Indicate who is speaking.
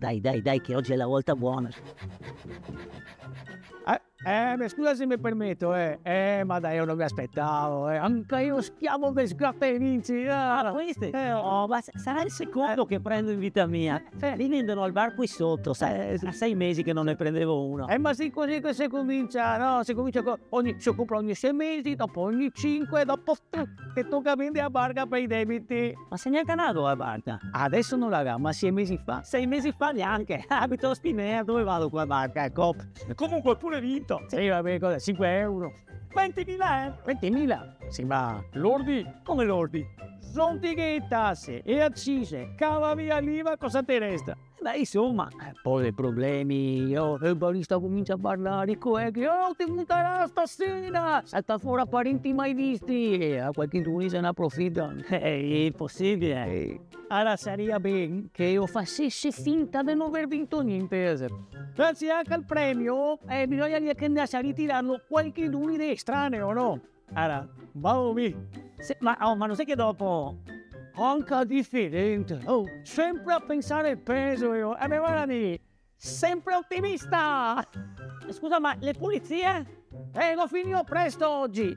Speaker 1: Dai, che oggi è la volta buona.
Speaker 2: Scusa se mi permetto, ma dai, io non mi aspettavo, anche io schiavo per sgratta e vinci,
Speaker 1: Questi? Ma sarà il secondo che prendo in vita mia. Li vendono al bar qui sotto, sai. A 6 mesi che non ne prendevo uno.
Speaker 2: Ma sì, così che si comincia, no? Si comincia si compra ogni 6 mesi, dopo ogni 5, dopo che tocca vendere a barca per i debiti.
Speaker 1: Ma sei neanche nato a barca?
Speaker 2: Adesso non la ma 6 mesi fa.
Speaker 1: 6 mesi fa neanche. Abito a Spinea, dove vado qua a barca? Comunque pure vinto.
Speaker 2: Sì, vabbè, cosa? 5 euro.
Speaker 1: 20.000
Speaker 2: 20.000? Sì, ma lordi?
Speaker 1: Come lordi?
Speaker 2: Zontighe e tasse e accise, cava via l'IVA, cosa ti resta?
Speaker 1: Beh, insomma,
Speaker 2: Poi dei problemi, il barista comincia a parlare, che ti butterà stasera, salta fuori parenti mai visti, e a qualche giorno se ne approfitta.
Speaker 1: è impossibile.
Speaker 2: Allora sarebbe bene che io facessi finta di non aver vinto niente. Grazie anche al premio, bisogna che andasse a ritirarlo qualche giorno di estraneo, no? Allora, vamo via.
Speaker 1: Ma non sai che dopo...
Speaker 2: Anche differente. Sempre a pensare il peso io. E mi guarda lì, sempre ottimista.
Speaker 1: Scusa, ma le pulizie?
Speaker 2: Lo finirò presto oggi.